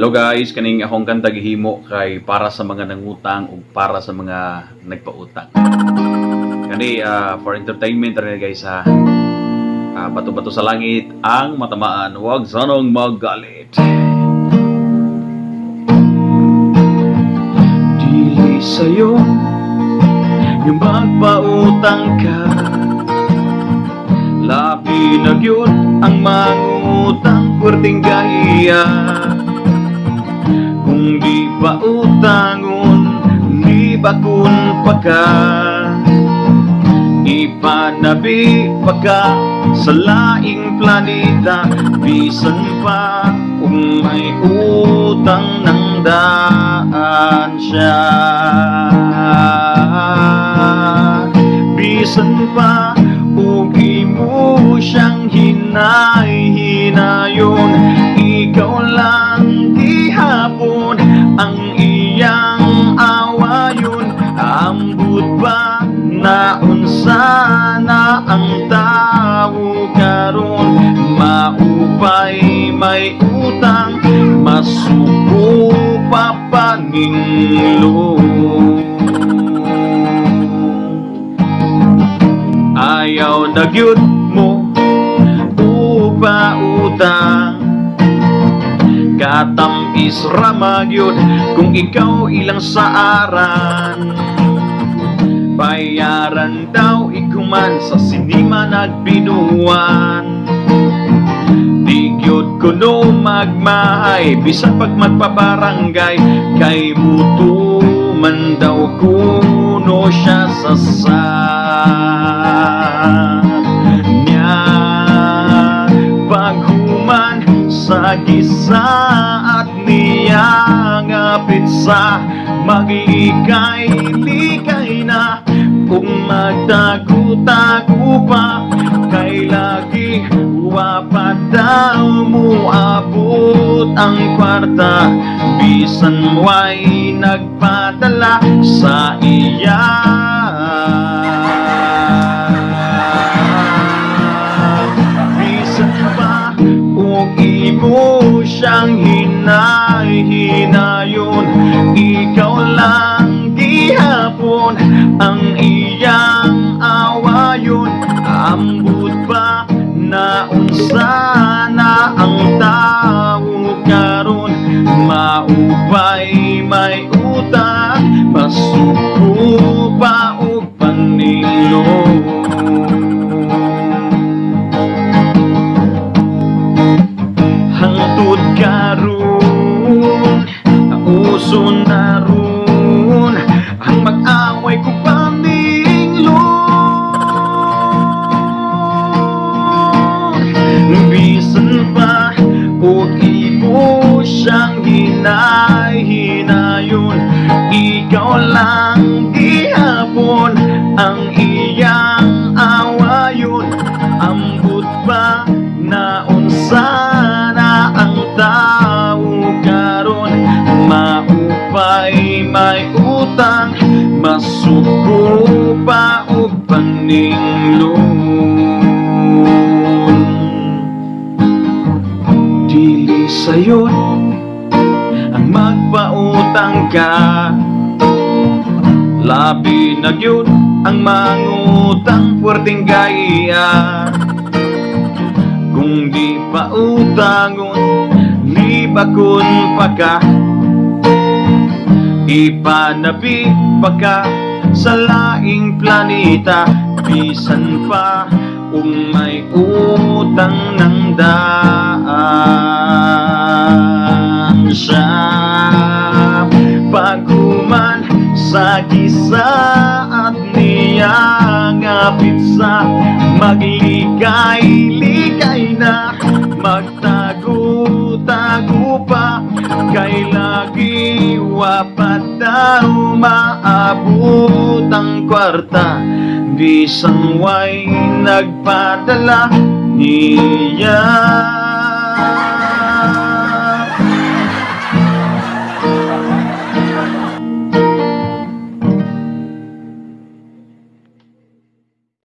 Hello guys, kaning akong kanta gihimo kay para sa mga nangutang o para sa mga nagpautang. Kani for entertainment rin guys ha. Bato-bato sa langit ang matamaan, wag sanang magalit. Dili sa'yo yung magpautang ka. Labi na gyud ang mangutang pwerdeng gahiya. Kung di ba utangon, di ba kun pa ka, ipanabi pa ka sa laing planeta. Bisan pa kung may utang ng daan siya. Bisan pa kung mo siyang hinay-hinayon, ikaw lang gihapon ang iyang awayon. Ambot ba na unsa na ang tao karon, maupay may utang, masuko pa paninglo. Ayaw na gyud mo upa-utang, katampis ramag yun kung ikaw ilang saaran. Bayaran daw ikuman sa sinima nagbinuan. Di gyud kuno magmahay bisan pag magpabarangay, kay muto man daw kuno siya sa niya. Paghuman sa gisaat niya nga pitsa, maglikay-likay na kung magtago-tago pa, kay lagi wapat daw mo abot ang kwarta. Bisan way nagpadala sa iya. Bisan pa kung imo siyang hinay-hinayon, ikaw lang gihapon ang iyang awayon. Ambot ba na unsa na ang tao karon, maupay may utang, masuko pa og paninglo. Hangtod karon uso na ron ang mag-away ko paninglo. Bisan pa o imo siyang hinay-hinayon, ikaw lang gihapon ang iyang awayon. Ambot ba na unsa na ang tao karon, maupay may utang, masuko pa og paninglo. Dili sa'yo ang magpautang ka. Labi na gyud ang mangutang pwerdeng gahiya. Kung di pa utangon, libakon pa ka, ipanabi pa ka sa laing planeta. Bisan pa kung may utang ng daan siya. Paghuman sa gisaat niya nga pitsa, maglikay-likay na, magtago-tago pa, kay lagi wapat daw maabot ang kwarta. Bisan way nagpadala niya.